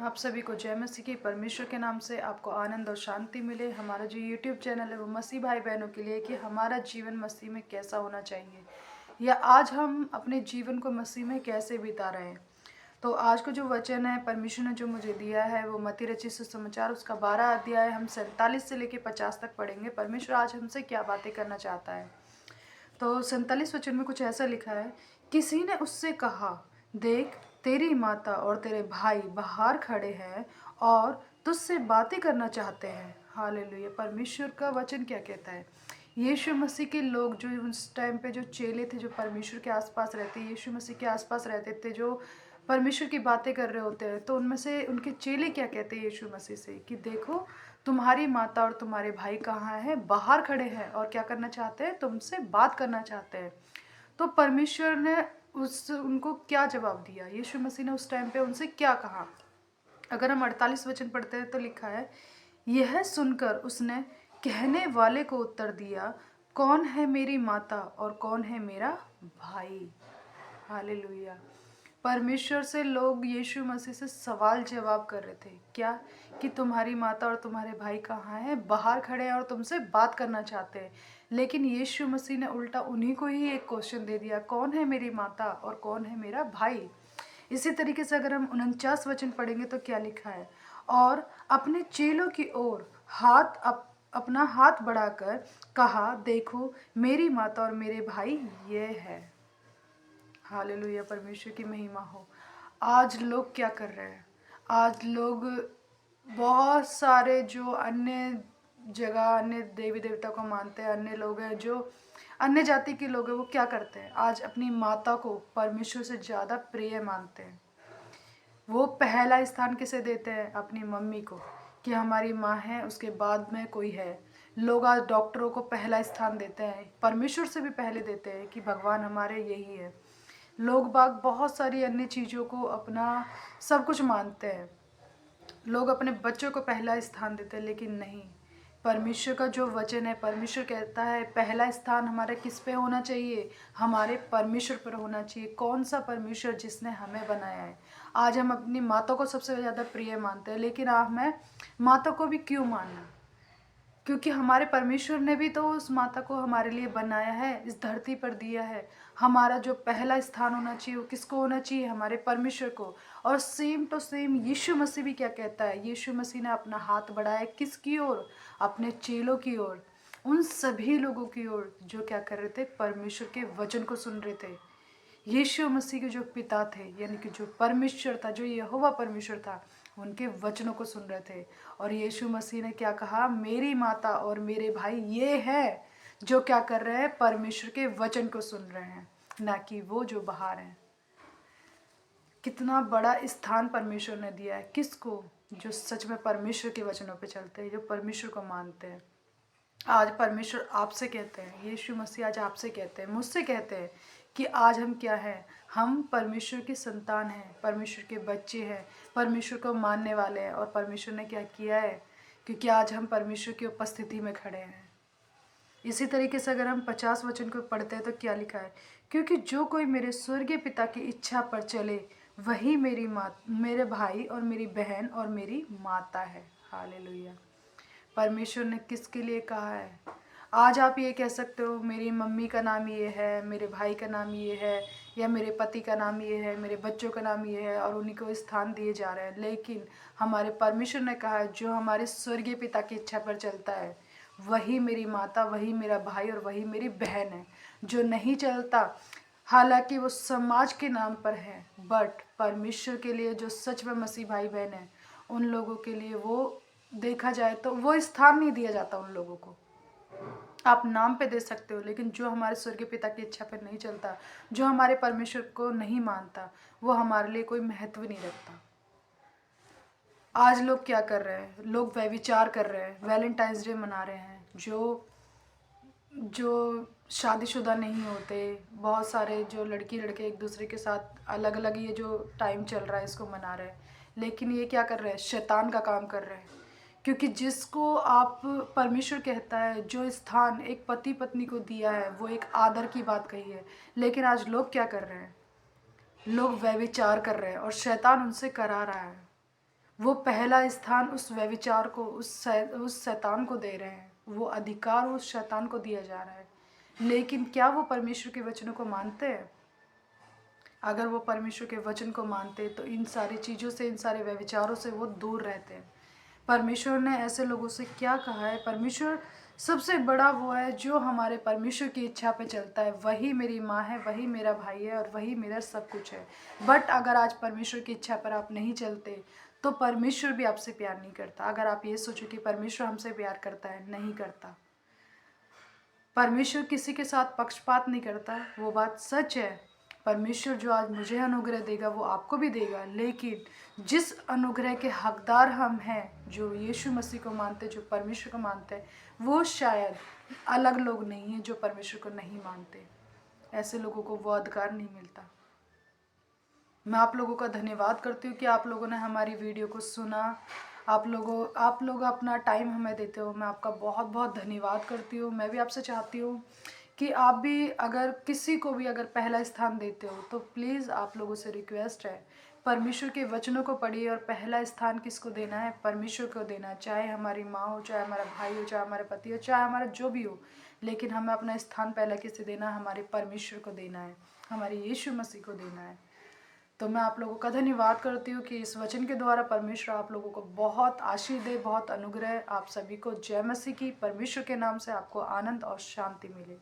आप सभी को जय मसीह की। परमेश्वर के नाम से आपको आनंद और शांति मिले। हमारा जो यूट्यूब चैनल है वो मसीह भाई बहनों के लिए कि हमारा जीवन मसीह में कैसा होना चाहिए, या आज हम अपने जीवन को मसीह में कैसे बिता रहे हैं। तो आज को जो वचन है परमेश्वर ने जो मुझे दिया है वो मत्ती रचित सुसमाचार उसका 12 अध्याय हम 47 से लेकर 50 तक पढ़ेंगे। परमेश्वर आज हमसे क्या बातें करना चाहता है। तो 47 वचन में कुछ ऐसा लिखा है, किसी ने उससे कहा, देख तेरी माता और तेरे भाई बाहर खड़े हैं और तुझसे बातें करना चाहते हैं। हालेलुया। परमेश्वर का वचन क्या कहता है। यीशु मसीह के लोग जो उस टाइम पे जो चेले थे, जो परमेश्वर के आसपास रहते, यीशु मसीह के आसपास रहते थे, जो परमेश्वर की बातें कर रहे होते हैं, तो उनमें से उनके चेले क्या कहते हैं यीशु मसीह से कि देखो तुम्हारी माता और तुम्हारे भाई कहाँ हैं, बाहर खड़े हैं और क्या करना चाहते हैं, तुमसे बात करना चाहते हैं। तो परमेश्वर ने उनको क्या जवाब दिया, यीशु मसीह ने उस टाइम पे उनसे क्या कहा। अगर हम 48 वचन पढ़ते हैं तो लिखा है, यह सुनकर उसने कहने वाले को उत्तर दिया, कौन है मेरी माता और कौन है मेरा भाई। हालेलुया। परमेश्वर से लोग यीशु मसीह से सवाल जवाब कर रहे थे, क्या कि तुम्हारी माता और तुम्हारे भाई कहाँ हैं, बाहर खड़े हैं और तुमसे बात करना चाहते हैं। लेकिन यीशु मसीह ने उल्टा उन्हीं को ही एक क्वेश्चन दे दिया, कौन है मेरी माता और कौन है मेरा भाई। इसी तरीके से अगर हम 49 वचन पढ़ेंगे तो क्या लिखा है, और अपने चेलों की ओर अपना हाथ बढ़ाकर कहा, देखो मेरी माता और मेरे भाई ये है। हालेलुया। परमेश्वर की महिमा हो। आज लोग क्या कर रहे हैं, आज लोग बहुत सारे जो अन्य जगह अन्य देवी देवता को मानते हैं, अन्य लोग हैं जो अन्य जाति के लोग हैं, वो क्या करते हैं, आज अपनी माता को परमेश्वर से ज़्यादा प्रिय मानते हैं। वो पहला स्थान किसे देते हैं, अपनी मम्मी को, कि हमारी माँ है उसके बाद में कोई है। लोग आज डॉक्टरों को पहला स्थान देते हैं, परमेश्वर से भी पहले देते हैं कि भगवान हमारे यही है। लोग बाग बहुत सारी अन्य चीज़ों को अपना सब कुछ मानते हैं। लोग अपने बच्चों को पहला स्थान देते हैं, लेकिन नहीं, परमेश्वर का जो वचन है, परमेश्वर कहता है पहला स्थान हमारे किस पे होना चाहिए, हमारे परमेश्वर पर होना चाहिए। कौन सा परमेश्वर, जिसने हमें बनाया है। आज हम अपनी माता को सबसे ज़्यादा प्रिय मानते हैं, लेकिन हमें माता को भी क्यों मानना, क्योंकि हमारे परमेश्वर ने भी तो उस माता को हमारे लिए बनाया है, इस धरती पर दिया है। हमारा जो पहला स्थान होना चाहिए वो किसको होना चाहिए, हमारे परमेश्वर को। और सेम टू सेम यीशु मसीह भी क्या कहता है, यीशु मसीह ने अपना हाथ बढ़ाया किसकी ओर, अपने चेलों की ओर, उन सभी लोगों की ओर जो क्या कर रहे थे, परमेश्वर के वचन को सुन रहे थे। यीशु मसीह के जो पिता थे, यानी कि जो परमेश्वर था, जो यहोवा परमेश्वर था, उनके वचनों को सुन रहे थे। और यीशु मसीह ने क्या कहा, मेरी माता और मेरे भाई ये है जो क्या कर रहे हैं, परमेश्वर के वचन को सुन रहे हैं, ना कि वो जो बाहर हैं। कितना बड़ा स्थान परमेश्वर ने दिया है किसको, जो सच में परमेश्वर के वचनों पे चलते हैं, जो परमेश्वर को मानते हैं। आज परमेश्वर आपसे कहते हैं, यीशु मसीह आज आपसे कहते हैं, मुझसे कहते हैं कि आज हम क्या हैं, हम परमेश्वर की संतान हैं, परमेश्वर के बच्चे हैं, परमेश्वर को मानने वाले हैं। और परमेश्वर ने क्या किया है, क्योंकि आज हम परमेश्वर की उपस्थिति में खड़े हैं। इसी तरीके से अगर हम 50 वचन को पढ़ते हैं तो क्या लिखा है, क्योंकि जो कोई मेरे स्वर्गीय पिता की इच्छा पर चले वही मेरे भाई और मेरी बहन और मेरी माता है। हालेलुया। परमेश्वर ने किसके लिए कहा है। आज आप ये कह सकते हो, मेरी मम्मी का नाम ये है, मेरे भाई का नाम ये है, या मेरे पति का नाम ये है, मेरे बच्चों का नाम ये है, और उन्हीं को स्थान दिए जा रहे हैं। लेकिन हमारे परमेश्वर ने कहा है, जो हमारे स्वर्गीय पिता की इच्छा पर चलता है वही मेरी माता, वही मेरा भाई और वही मेरी बहन है। जो नहीं चलता, हालांकि वो समाज के नाम पर है, बट परमेश्वर के लिए जो सच में मसीह भाई बहन है, उन लोगों के लिए वो देखा जाए तो वो स्थान नहीं दिया जाता उन लोगों को। आप नाम पे दे सकते हो, लेकिन जो हमारे स्वर्गीय पिता की इच्छा पर नहीं चलता, जो हमारे परमेश्वर को नहीं मानता, वो हमारे लिए कोई महत्व नहीं रखता। आज लोग क्या कर रहे हैं, लोग व्यभिचार कर रहे हैं, वैलेंटाइंस डे मना रहे हैं। जो शादीशुदा नहीं होते, बहुत सारे जो लड़की लड़के एक दूसरे के साथ अलग अलग, ये जो टाइम चल रहा है इसको मना रहे हैं। लेकिन ये क्या कर रहे हैं, शैतान का काम कर रहे हैं। क्योंकि जिसको आप परमेश्वर कहता है, जो स्थान एक पति पत्नी को दिया है, वो एक आदर की बात कही है। लेकिन आज लोग क्या कर रहे हैं, लोग व्यभिचार कर रहे हैं और शैतान उनसे करा रहा है। वो पहला स्थान उस व्यभिचार को, उस शैतान को दे रहे हैं, वो अधिकार उस शैतान को दिया जा रहा है। लेकिन क्या वो परमेश्वर के वचनों को मानते हैं? अगर वो परमेश्वर के वचन को मानते तो इन सारी चीज़ों से, इन सारे व्यभिचारों से वो दूर रहते हैं। परमेश्वर ने ऐसे लोगों से क्या कहा है? परमेश्वर सबसे बड़ा वो है जो हमारे परमेश्वर की इच्छा पे चलता है। वही मेरी माँ है, वही मेरा भाई है और वही मेरा सब कुछ है। बट अगर आज परमेश्वर की इच्छा पर आप नहीं चलते तो परमेश्वर भी आपसे प्यार नहीं करता। अगर आप ये सोचो कि परमेश्वर हमसे प्यार करता है, नहीं करता। परमेश्वर किसी के साथ पक्षपात नहीं करता, वो बात सच है। परमेश्वर जो आज मुझे अनुग्रह देगा वो आपको भी देगा, लेकिन जिस अनुग्रह के हकदार हम हैं, जो यीशु मसीह को मानते, जो परमेश्वर को मानते हैं, वो शायद अलग लोग नहीं हैं जो परमेश्वर को नहीं मानते। ऐसे लोगों को वो अधिकार नहीं मिलता। मैं आप लोगों का धन्यवाद करती हूँ कि आप लोगों ने हमारी वीडियो को सुना। आप लोग अपना टाइम हमें देते हो, मैं आपका बहुत बहुत धन्यवाद करती हूँ। मैं भी आपसे चाहती हूँ कि आप भी अगर किसी को भी अगर पहला स्थान देते हो तो प्लीज़ आप लोगों से रिक्वेस्ट है, परमेश्वर के वचनों को पढ़िए और पहला स्थान किसको देना है? परमेश्वर को देना है। चाहे हमारी माँ हो, चाहे हमारा भाई हो, चाहे हमारे पति हो, चाहे हमारा जो भी हो, लेकिन हमें अपना स्थान पहला किसे देना है? हमारे परमेश्वर को देना है, हमारे यीशु मसीह को देना है। तो मैं आप लोगों का धन्यवाद करती हूँ कि इस वचन के द्वारा परमेश्वर आप लोगों को बहुत आशीष दे, बहुत अनुग्रह। आप सभी को जय मसीह की। परमेश्वर के नाम से आपको आनंद और शांति मिले।